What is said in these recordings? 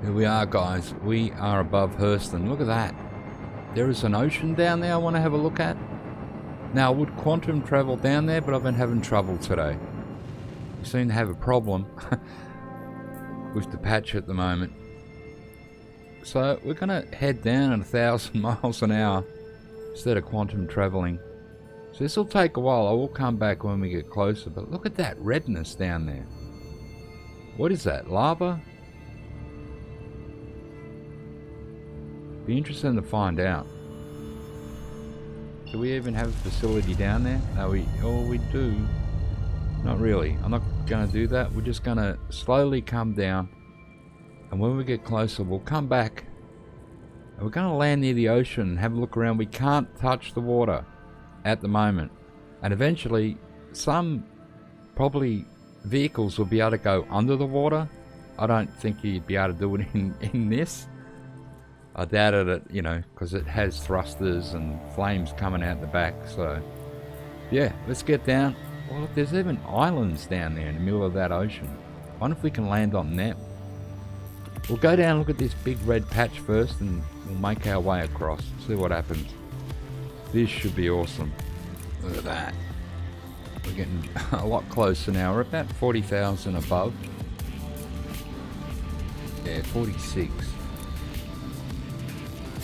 Here we are, guys. We are above Hurston. Look at that. There is an ocean down there I want to have a look at. Now, I would quantum travel down there, but I've been having trouble today. We seem to have a problem with the patch at the moment. So we're going to head down at 1,000 miles an hour instead of quantum traveling. So this will take a while. I will come back when we get closer, but look at that redness down there. What is that, lava? Be interesting to find out. Do we even have a facility down there? No, we do. Not really. I'm not going to do that. We're just going to slowly come down. And when we get closer, we'll come back. And we're going to land near the ocean and have a look around. We can't touch the water at the moment. And eventually, some probably vehicles will be able to go under the water. I don't think you'd be able to do it in this. I doubted it, you know, because it has thrusters and flames coming out the back. So, yeah, let's get down. Well, look, there's even islands down there in the middle of that ocean. I wonder if we can land on them. We'll go down and look at this big red patch first and we'll make our way across. See what happens. This should be awesome. Look at that. We're getting a lot closer now. We're about 40,000 above. Yeah, 46.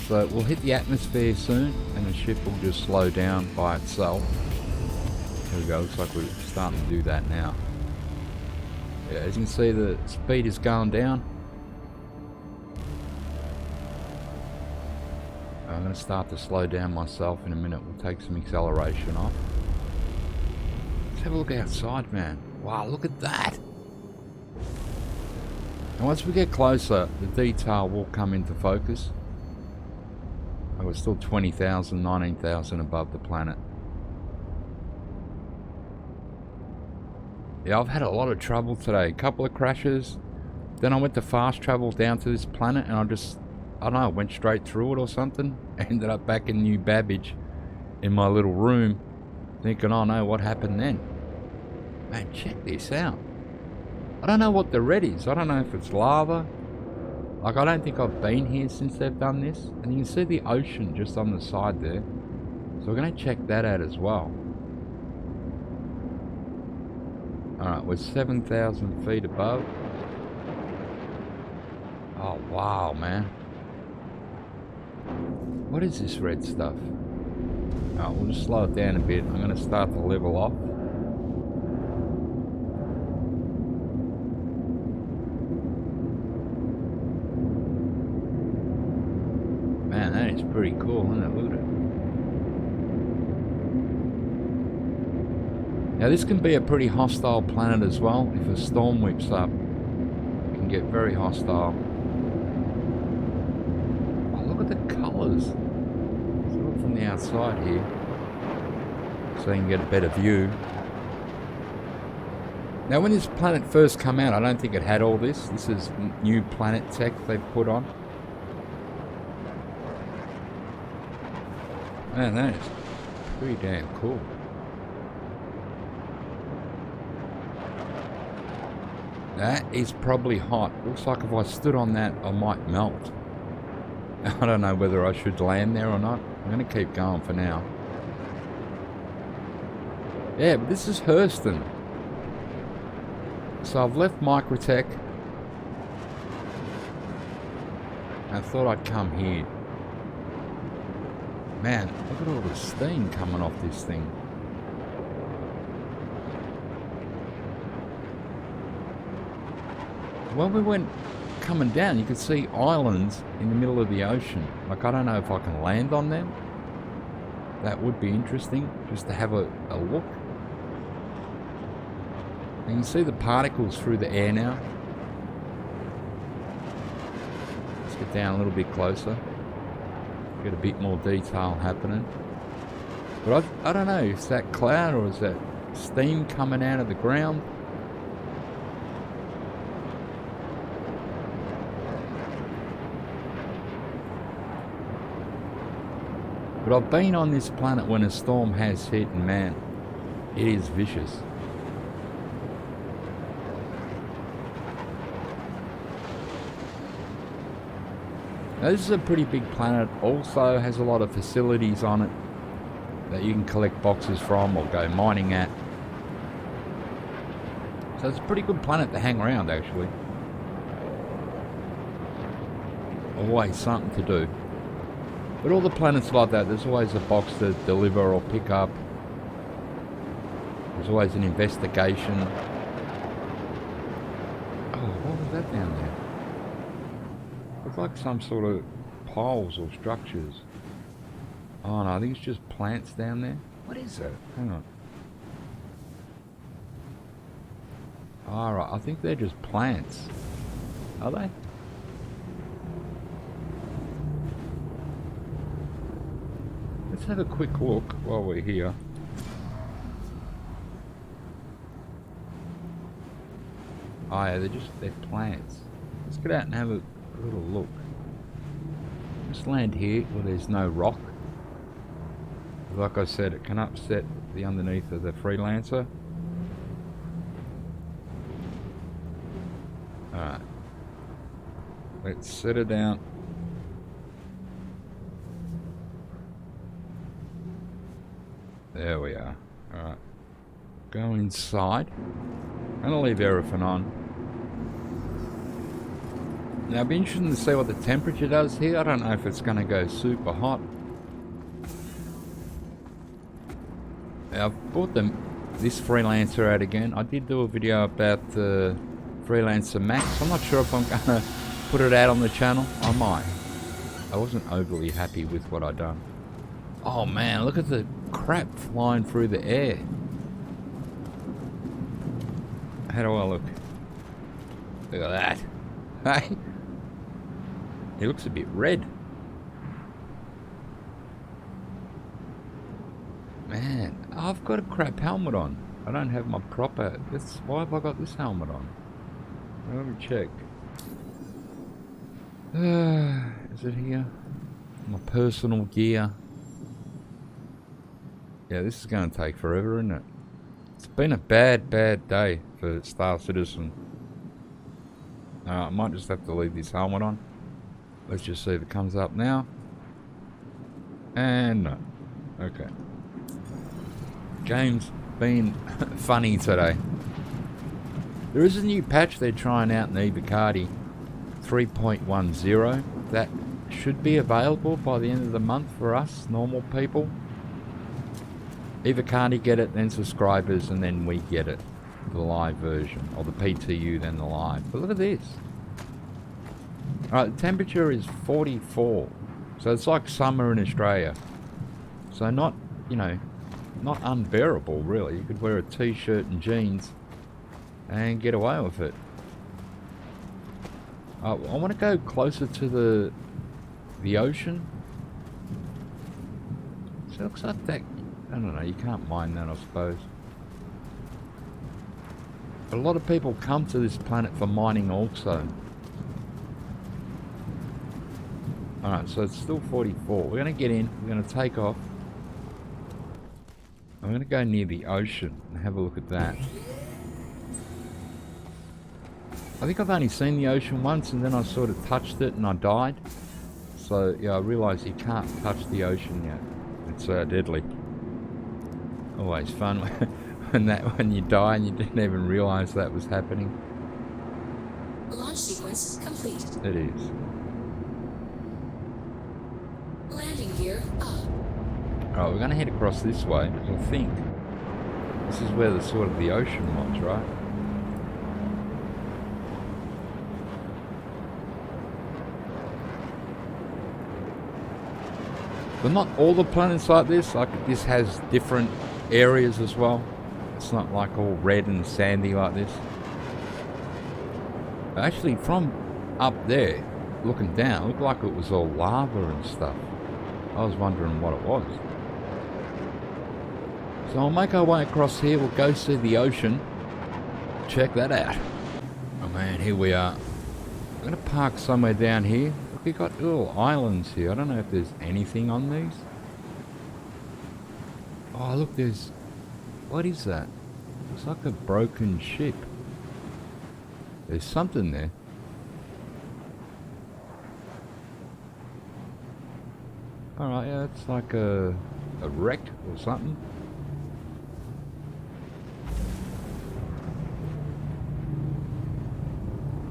So we'll hit the atmosphere soon and the ship will just slow down by itself. There we go, looks like we're starting to do that now. Yeah, as you can see, the speed is going down. I'm going to start to slow down myself in a minute. We'll take some acceleration off. Let's have a look outside, man. Wow, look at that. And once we get closer, the detail will come into focus. We're still 20,000, 19,000 above the planet. Yeah, I've had a lot of trouble today. A couple of crashes. Then I went to fast travel down to this planet and I don't know, went straight through it or something. Ended up back in New Babbage in my little room thinking, oh no, what happened then? Man, check this out. I don't know what the red is. I don't know if it's lava. Like, I don't think I've been here since they've done this. And you can see the ocean just on the side there. So we're going to check that out as well. Alright, we're 7,000 feet above. Oh, wow, man. What is this red stuff? Alright, we'll just slow it down a bit. I'm going to start to level off. Man, that is pretty cool, isn't it? Look at it. Now this can be a pretty hostile planet as well. If a storm whips up, it can get very hostile. Oh, look at the colours. Let's look from the outside here, so you can get a better view. Now when this planet first came out, I don't think it had all this. This is new planet tech they've put on. Man, that is pretty damn cool. That is probably hot. Looks like if I stood on that, I might melt. I don't know whether I should land there or not. I'm going to keep going for now. Yeah, but this is Hurston. So I've left Microtech. I thought I'd come here. Man, look at all the steam coming off this thing. When we went coming down, you could see islands in the middle of the ocean. Like, I don't know if I can land on them. That would be interesting, just to have a look. And you can see the particles through the air now. Let's get down a little bit closer. Get a bit more detail happening. But I don't know, is that cloud or is that steam coming out of the ground? But I've been on this planet when a storm has hit and man, it is vicious. Now, this is a pretty big planet. Also has a lot of facilities on it that you can collect boxes from or go mining at. So it's a pretty good planet to hang around, actually. Always something to do. But all the planets like that, there's always a box to deliver or pick up. There's always an investigation. Oh, what was that down there? It's like some sort of piles or structures. Oh no, I think it's just plants down there. What is that? Hang on. Alright, I think they're just plants. Are they? Let's have a quick look while we're here. Oh yeah, they're plants. Let's get out and have a little look. Just land here where there's no rock. Like I said, it can upset the underneath of the freelancer. Alright. Let's set her down. There we are. Alright. Go inside. I'm gonna leave everything on. Now it'll be interesting to see what the temperature does here. I don't know if it's gonna go super hot. Now, I've bought this freelancer out again. I did do a video about the Freelancer Max. I'm not sure if I'm gonna put it out on the channel. I might. I wasn't overly happy with what I done. Oh man, look at the crap flying through the air. How do I look? Look at that. Hey? He looks a bit red. Man, I've got a crap helmet on. I don't have my proper... Why have I got this helmet on? Let me check. Is it here? My personal gear. Yeah, this is going to take forever, isn't it? It's been a bad day for Star Citizen. I might just have to leave this helmet on. Let's just see if it comes up now. And no. Okay. Game's been funny today. There is a new patch they're trying out in Bacardi 3.10 that should be available by the end of the month for us normal people. Bacardi get it, then subscribers, and then we get it, the live version, or the PTU, then the live. But look at this. Alright, the temperature is 44, so it's like summer in Australia. So not, you know, not unbearable really. You could wear a t-shirt and jeans and get away with it. I want to go closer to the ocean. So it looks like that. I don't know, you can't mine that, I suppose. But a lot of people come to this planet for mining also. Alright, so it's still 44. We're going to get in, we're going to take off. I'm going to go near the ocean and have a look at that. I think I've only seen the ocean once and then I sort of touched it and I died. So yeah, I realised you can't touch the ocean yet. It's deadly. Always fun when you die and you didn't even realise that was happening. Launch sequence complete. It is. Landing gear up. Alright, we're going to head across this way because I think this is where the sort of the ocean was, right? But not all the planets like this. Like this has different areas as well. It's not like all red and sandy like this. Actually, from up there, looking down, it looked like it was all lava and stuff. I was wondering what it was. So I'll make our way across here. We'll go see the ocean. Check that out. Oh man, here we are. I'm going to park somewhere down here. Look, we've got little islands here. I don't know if there's anything on these. Oh, look, there's... What is that? It's like a broken ship. There's something there. Alright, yeah, it's like a wreck or something.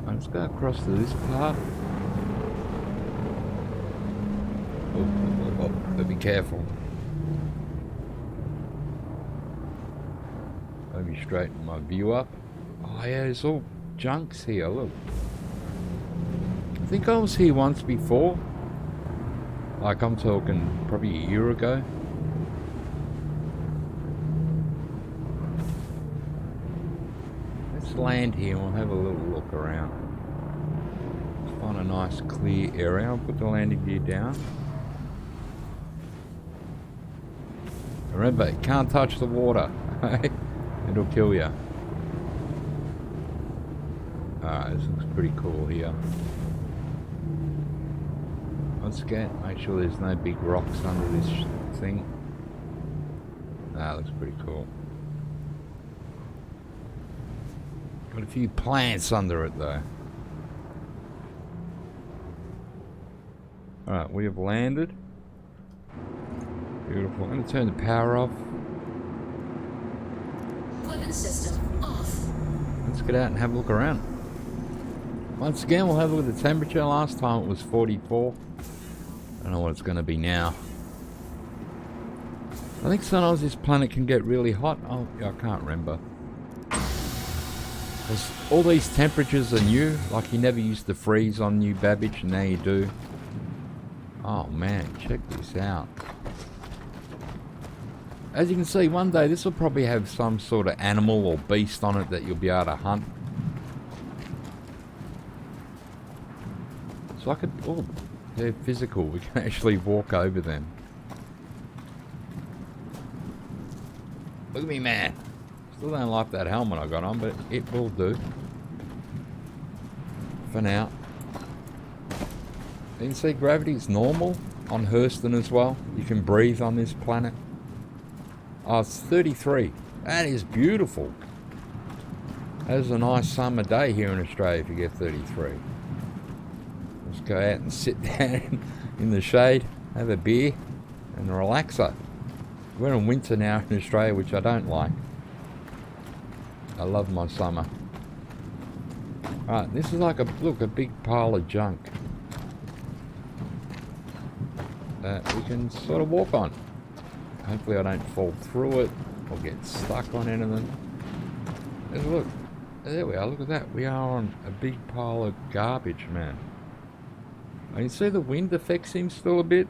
Let's go across to this part. Oh, but be careful. Let me straighten my view up. Oh yeah, there's all junks here, look. I think I was here once before. Like I'm talking probably a year ago. Let's land here and we'll have a little look around. Let's find a nice clear area. I'll put the landing gear down. Remember, you can't touch the water. It'll kill you. Alright, this looks pretty cool here. Let's make sure there's no big rocks under this thing. Ah, looks pretty cool. Got a few plants under it though. Alright, we have landed. Beautiful. I'm going to turn the power off. Equipment system off. Let's get out and have a look around. Once again, we'll have a look at the temperature. Last time it was 44. I don't know what it's going to be now. I think sometimes this planet can get really hot. Oh, I can't remember. Because all these temperatures are new. Like you never used to freeze on New Babbage, and now you do. Oh man, check this out. As you can see, one day this will probably have some sort of animal or beast on it that you'll be able to hunt. So I could... Oh, they're physical. We can actually walk over them. Look at me, man. Still don't like that helmet I got on, but it will do. For now. You can see gravity's normal on Hurston as well. You can breathe on this planet. Oh, it's 33. That is beautiful. That is a nice summer day here in Australia if you get 33. Let's go out and sit down in the shade, have a beer, and a relaxer. We're in winter now in Australia, which I don't like. I love my summer. Alright, this is like a big pile of junk that we can sort of walk on. Hopefully I don't fall through it or get stuck on anything. There's a look. There we are, look at that. We are on a big pile of garbage, man. I can see the wind affects him still a bit.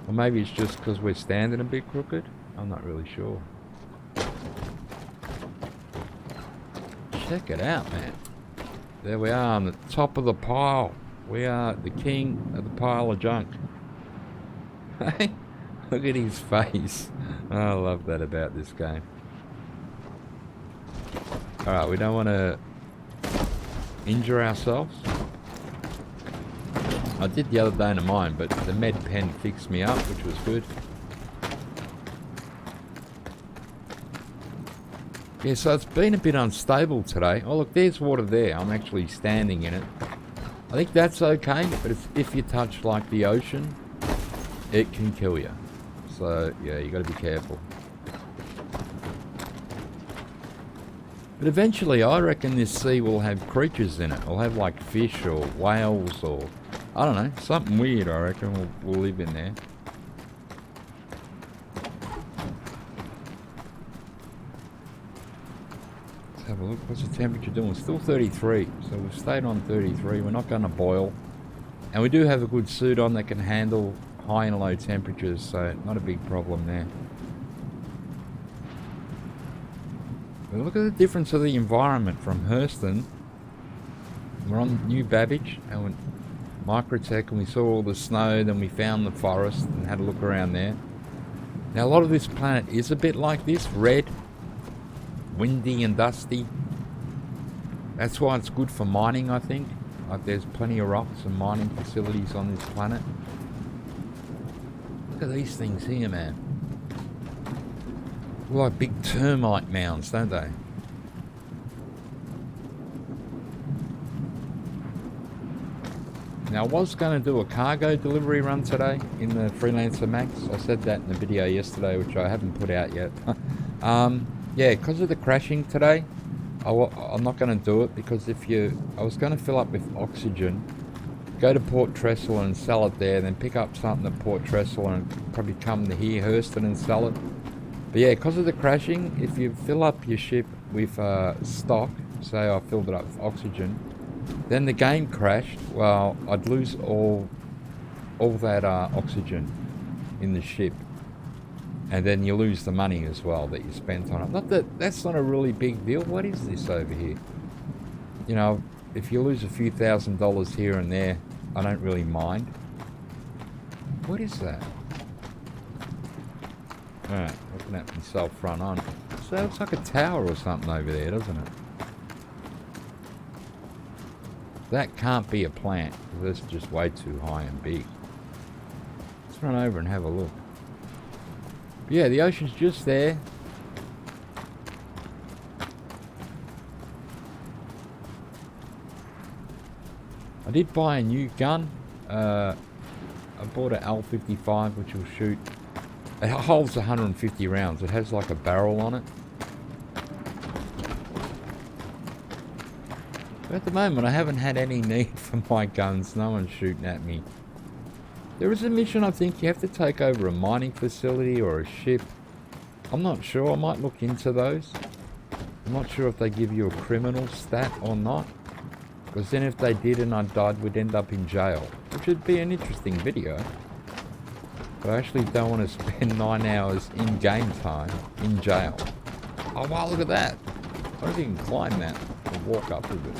Or maybe it's just because we're standing a bit crooked. I'm not really sure. Check it out, man. There we are on the top of the pile. We are the king of the pile of junk. Hey, look at his face. I love that about this game. Alright, we don't want to injure ourselves. I did the other day to mine, but the med pen fixed me up, which was good. Yeah, so it's been a bit unstable today. Oh look, there's water there. I'm actually standing in it. I think that's okay, but if you touch like the ocean, it can kill you. So yeah, you got to be careful. But eventually, I reckon this sea will have creatures in it. It'll have like fish or whales or I don't know, something weird. I reckon will live in there. Let's have a look. What's the temperature doing? It's still 33, so we've stayed on 33. We're not going to boil, and we do have a good suit on that can handle high and low temperatures, so not a big problem there. But look at the difference of the environment from Hurston. We're on New Babbage and we're Microtech, and we saw all the snow, then we found the forest and had a look around there. Now a lot of this planet is a bit like this, red, windy and dusty. That's why it's good for mining, I think. Like there's plenty of rocks and mining facilities on this planet. Look at these things here, man. Look like big termite mounds, don't they? Now, I was going to do a cargo delivery run today in the Freelancer Max. I said that in the video yesterday, which I haven't put out yet. Yeah, because of the crashing today, I'm not going to do it, because I was going to fill up with oxygen, go to Port Trestle and sell it there, then pick up something at Port Trestle and probably come to here, Hurston, and sell it. But yeah, because of the crashing, if you fill up your ship with stock, say I filled it up with oxygen, then the game crashed, well, I'd lose all that oxygen in the ship. And then you lose the money as well that you spent on it. Not that that's not a really big deal. What is this over here? You know, if you lose a few $1,000s here and there, I don't really mind. What is that? Alright, looking at myself front on. So it looks like a tower or something over there, doesn't it? That can't be a plant, because that's just way too high and big. Let's run over and have a look. But yeah, the ocean's just there. I did buy a new gun. I bought an L55, which will shoot. It holds 150 rounds. It has like a barrel on it. But at the moment, I haven't had any need for my guns. No one's shooting at me. There is a mission, I think, you have to take over a mining facility or a ship. I'm not sure. I might look into those. I'm not sure if they give you a criminal stat or not. Because then if they did and I died, we'd end up in jail. Which would be an interesting video. But I actually don't want to spend 9 hours in game time in jail. Oh wow, look at that. I don't think you can climb that or walk up with it.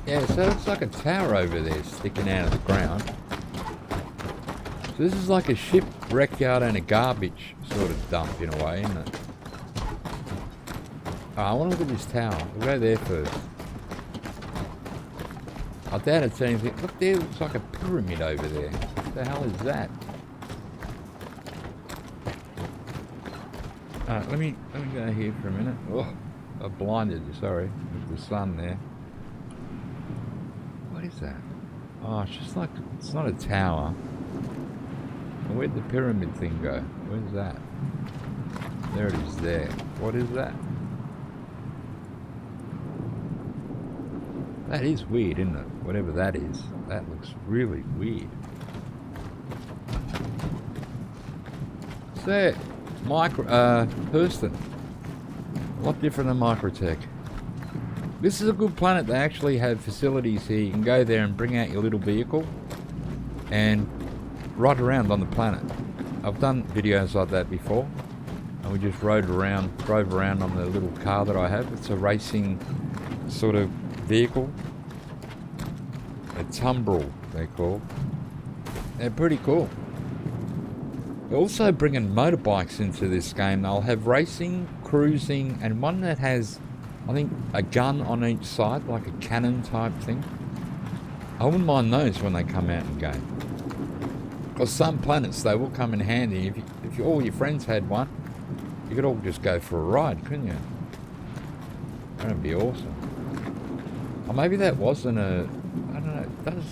Yeah, so it looks like a tower over there sticking out of the ground. So this is like a shipwreck yard and a garbage sort of dump in a way, isn't it? Oh, I want to look at this tower. We'll go there first. I doubt it's anything. Look there, looks like a pyramid over there. What the hell is that? Let me go here for a minute. Oh, I blinded you, sorry. There's the sun there. What is that? Oh, it's just like, it's not a tower. Where'd the pyramid thing go? Where's that? There it is there. What is that? That is weird, isn't it? Whatever that is. That looks really weird. So, Hurston. A lot different than Microtech. This is a good planet. They actually have facilities here. You can go there and bring out your little vehicle and ride around on the planet. I've done videos like that before. And we just drove around on the little car that I have. It's a racing sort of vehicle. A tumbrel, they're called. They're pretty cool. They're also bringing motorbikes into this game. They'll have racing, cruising, and one that has, I think, a gun on each side, like a cannon type thing. I wouldn't mind those when they come out in game. Because some planets, they will come in handy. If all your friends had one, you could all just go for a ride, couldn't you? That'd be awesome. Or maybe that wasn't a... I don't know. It does,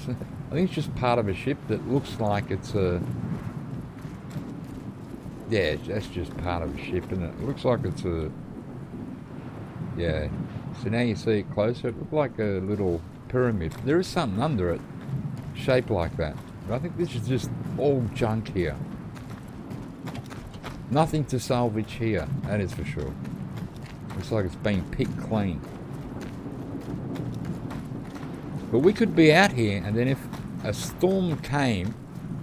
I think it's just part of a ship that looks like it's a... Yeah, that's just part of a ship, isn't it? It looks like it's a... Yeah. So now you see it closer. It looks like a little pyramid. There is something under it shaped like that. But I think this is just all junk here. Nothing to salvage here, that is for sure. Looks like it's been picked clean. But we could be out here, and then if a storm came,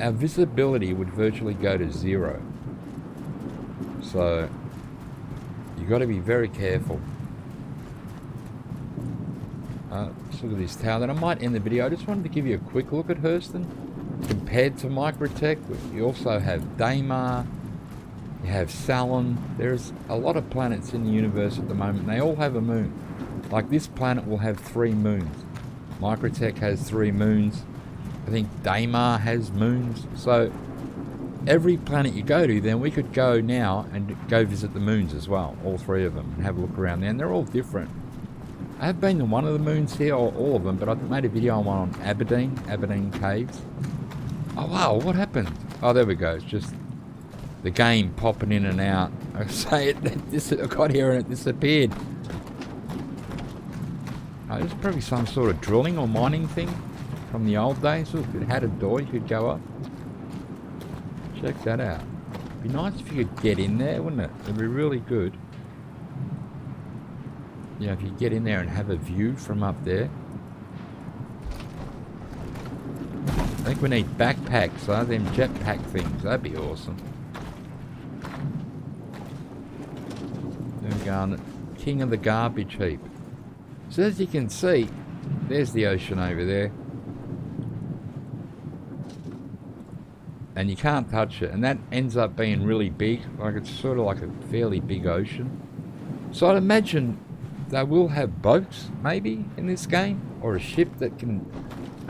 our visibility would virtually go to 0. So, you got to be very careful. Let's look at this tower. Then I might end the video. I just wanted to give you a quick look at Hurston. Compared to Microtech, you also have Daymar, you have Salon. There's a lot of planets in the universe at the moment. They all have a moon. Like this planet will have 3 moons. Microtech has 3 moons. I think Daymar has moons. So every planet you go to, then we could go now and go visit the moons as well. All 3 of them and have a look around there. And they're all different. I have been to one of the moons here, or all of them, but I made a video on one on Aberdeen Caves. Oh wow, what happened? Oh, there we go. It's just the game popping in and out. I say I got here and it disappeared. It's probably some sort of drilling or mining thing from the old days. Look, it had a door you could go up. Check that out. It'd be nice if you could get in there, wouldn't it? It'd be really good. You know, if you get in there and have a view from up there. I think we need backpacks, huh? Them jetpack things. That'd be awesome. There we go, on the king of the garbage heap. So as you can see, there's the ocean over there. And you can't touch it. And that ends up being really big. Like it's sort of like a fairly big ocean. So I'd imagine they will have boats, maybe, in this game. Or a ship that can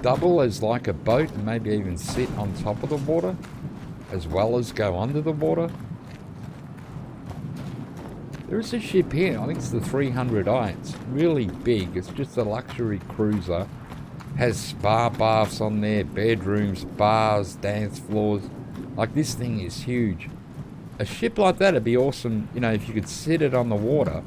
double as like a boat and maybe even sit on top of the water. As well as go under the water. There is a ship here, I think it's the 300i. It's really big, it's just a luxury cruiser. Has spa baths on there, bedrooms, bars, dance floors. Like this thing is huge. A ship like that would be awesome, you know, if you could sit it on the water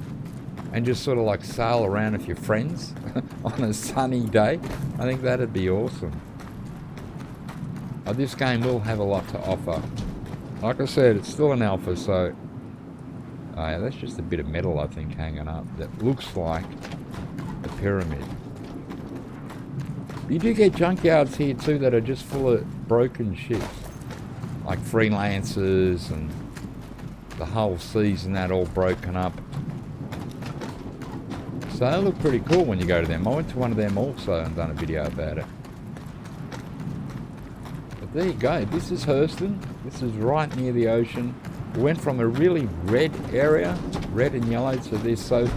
and just sort of like sail around with your friends on a sunny day. I think that'd be awesome. This game will have a lot to offer. Like I said, it's still an alpha, so... Oh yeah, that's just a bit of metal, I think, hanging up. That looks like a pyramid. You do get junkyards here too that are just full of broken ships. Like freelancers and the whole seas and that all broken up. So they look pretty cool when you go to them. I went to one of them also and done a video about it. But there you go. This is Hurston. This is right near the ocean. We went from a really red area, red and yellow, to this. So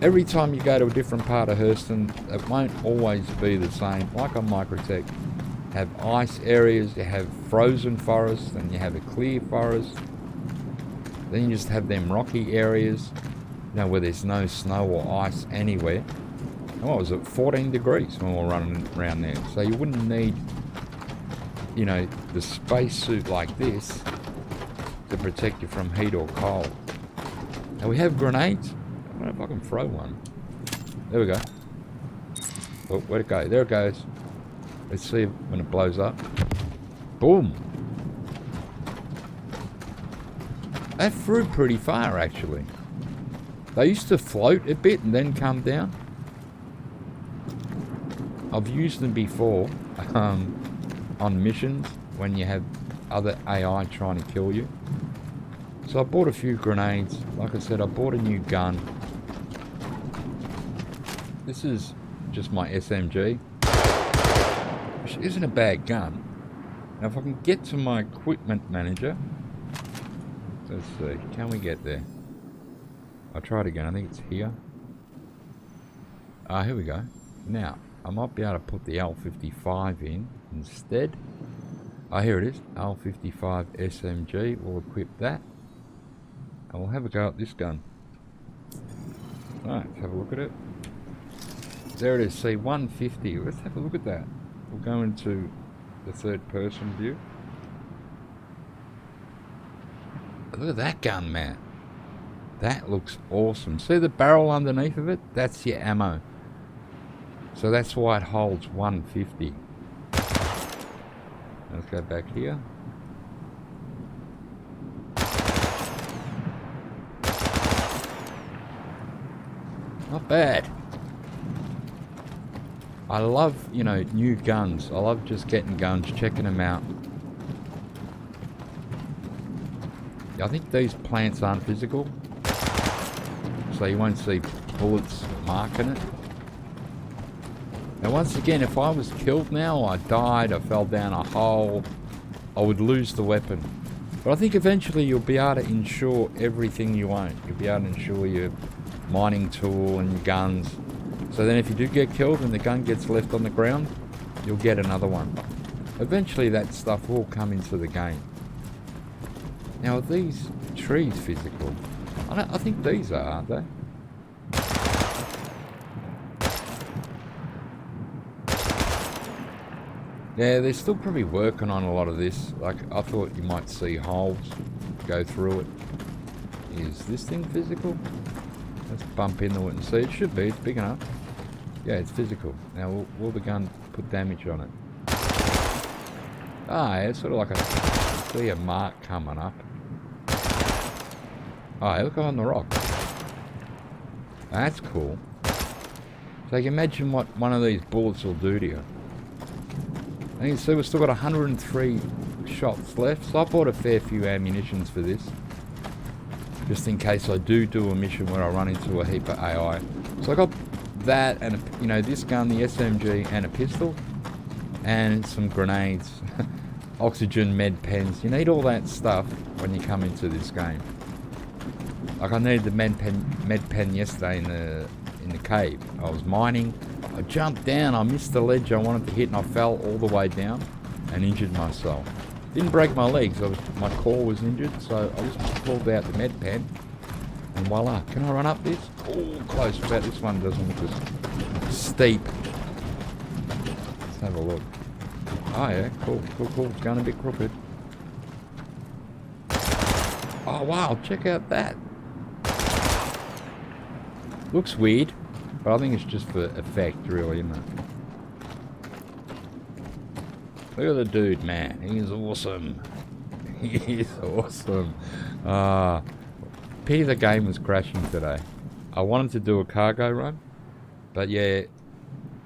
every time you go to a different part of Hurston, it won't always be the same. Like on Microtech, have ice areas, you have frozen forests, and you have a clear forest. Then you just have them rocky areas, you know, where there's no snow or ice anywhere. And what was it, 14 degrees when we were running around there. So you wouldn't need, you know, the spacesuit like this to protect you from heat or cold. Now we have grenades. I don't know if I can throw one. There we go. Oh, where'd it go? There it goes. Let's see when it blows up. Boom! That flew pretty far, actually. They used to float a bit and then come down. I've used them before on missions when you have other AI trying to kill you. So I bought a few grenades. Like I said, I bought a new gun. This is just my SMG, which isn't a bad gun. Now if I can get to my equipment manager, let's see, can we get there? I'll try it again. I think it's here. Here we go. Now I might be able to put the L55 in instead. Here it is, L55 SMG. We'll equip that. And we'll have a go at this gun. Alright, let's have a look at it. There it is, see, 150. Let's have a look at that. We'll go into the third person view. Look at that gun, man. That looks awesome. See the barrel underneath of it? That's your ammo. So that's why it holds 150. Let's go back here. Not bad. I love, you know, new guns. I love just getting guns, checking them out. I think these plants aren't physical, so you won't see bullets marking it. Now once again, if I was killed now, I died, I fell down a hole, I would lose the weapon. But I think eventually you'll be able to insure everything you own. You'll be able to insure your mining tool and your guns. So then if you do get killed and the gun gets left on the ground, you'll get another one. Eventually that stuff will come into the game. Now are these trees physical? I think these are, aren't they? Yeah, they're still probably working on a lot of this. Like, I thought you might see holes go through it. Is this thing physical? Let's bump into it and see. It should be. It's big enough. Yeah, it's physical. Now, will the gun put damage on it? Ah, yeah, it's sort of like a clear mark coming up. Oh, yeah, look on the rock. That's cool. So you can imagine what one of these bullets will do to you. And you can see we've still got 103 shots left. So I bought a fair few ammunitions for this. Just in case I do a mission where I run into a heap of AI. So I got that and, you know, this gun, the SMG, and a pistol. And some grenades. Oxygen med pens. You need all that stuff when you come into this game. Like, I needed the med pen yesterday in the cave. I was mining. I jumped down. I missed the ledge I wanted to hit, and I fell all the way down and injured myself. Didn't break my legs. My core was injured, so I just pulled out the med pen, and voila. Can I run up this? Oh, close. About this one doesn't look as steep. Let's have a look. Oh yeah, cool. It's going a bit crooked. Oh wow, check out that. Looks weird, but I think it's just for effect, really, isn't it? Look at the dude, man. He's awesome. He is awesome. Pity the game was crashing today. I wanted to do a cargo run, but yeah,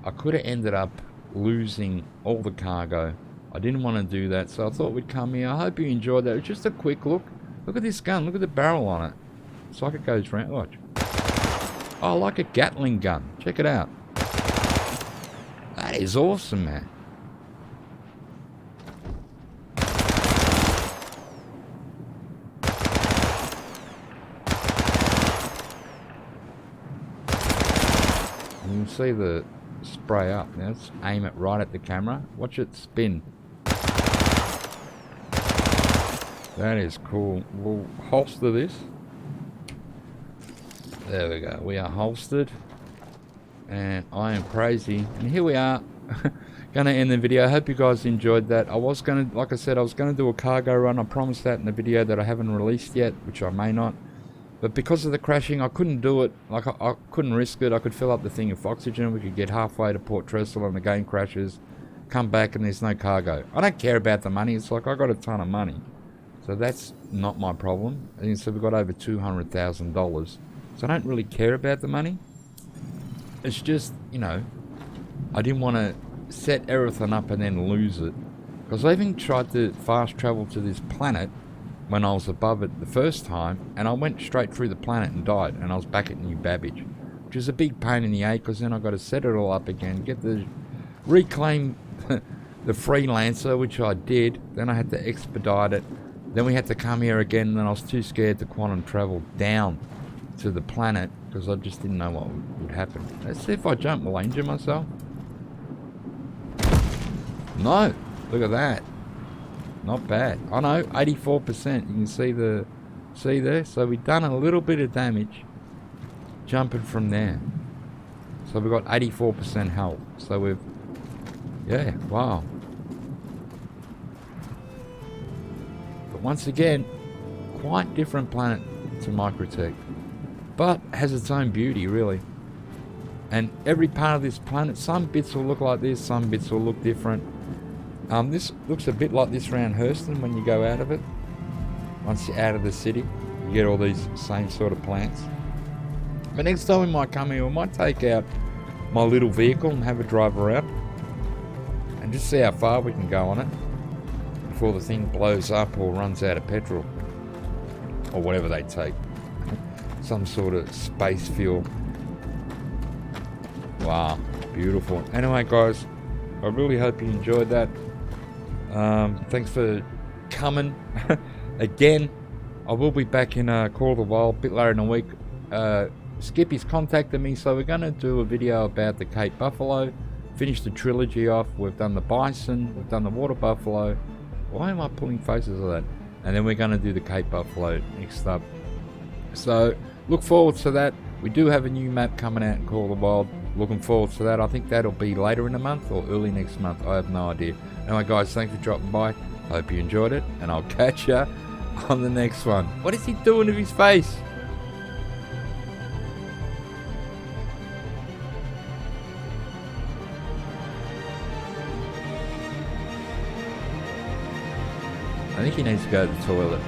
I could have ended up losing all the cargo. I didn't want to do that, so I thought we'd come here. I hope you enjoyed that. It's just a quick look. Look at this gun. Look at the barrel on it. It's like it goes round. Watch. Oh, like a Gatling gun. Check it out. That is awesome, man. You can see the spray up. Now let's aim it right at the camera. Watch it spin. That is cool. We'll holster this. There we go. We are holstered. And I am crazy. And here we are. Gonna end the video. I hope you guys enjoyed that. I was gonna, like I said, I was gonna do a cargo run. I promised that in the video that I haven't released yet, which I may not. But because of the crashing, I couldn't do it. Like, I couldn't risk it. I could fill up the thing with oxygen. We could get halfway to Port Trestle and the game crashes. Come back and there's no cargo. I don't care about the money. It's like I got a ton of money. So that's not my problem. And so we've got over $200,000. So I don't really care about the money. It's just, you know, I didn't want to set everything up and then lose it. Because I even tried to fast travel to this planet when I was above it the first time, and I went straight through the planet and died, and I was back at New Babbage, which is a big pain in the ass, because then I got to set it all up again, reclaim the freelancer, which I did. Then I had to expedite it. Then we had to come here again, and then I was too scared to quantum travel down to the planet because I just didn't know what would happen. Let's see if I jump, will I injure myself? No, look at that. Not bad. I know, 84%. You can see there. So we've done a little bit of damage jumping from there. So we've got 84% health. So we've, yeah, wow. But once again, quite different planet to Microtech, but has its own beauty, really. And every part of this planet, some bits will look like this, some bits will look different. This looks a bit like this around Hurston when you go out of it. Once you're out of the city, you get all these same sort of plants. But next time we might come here, we might take out my little vehicle and have a drive around and just see how far we can go on it before the thing blows up or runs out of petrol or whatever they take. Some sort of space fuel. Wow, beautiful. Anyway, guys, I really hope you enjoyed that. Thanks for coming. Again, I will be back in Call of the Wild a bit later in the week. Skippy's contacted me, so we're going to do a video about the Cape Buffalo. Finish the trilogy off. We've done the bison, we've done the water buffalo. Why am I pulling faces of that? And then we're going to do the Cape Buffalo next up. So look forward to that. We do have a new map coming out in Call of the Wild. looking forward to that. I think that'll be later in the month or early next month. I have no idea. Anyway, guys, thanks for dropping by. Hope you enjoyed it, and I'll catch ya on the next one. What is he doing with his face? I think he needs to go to the toilet.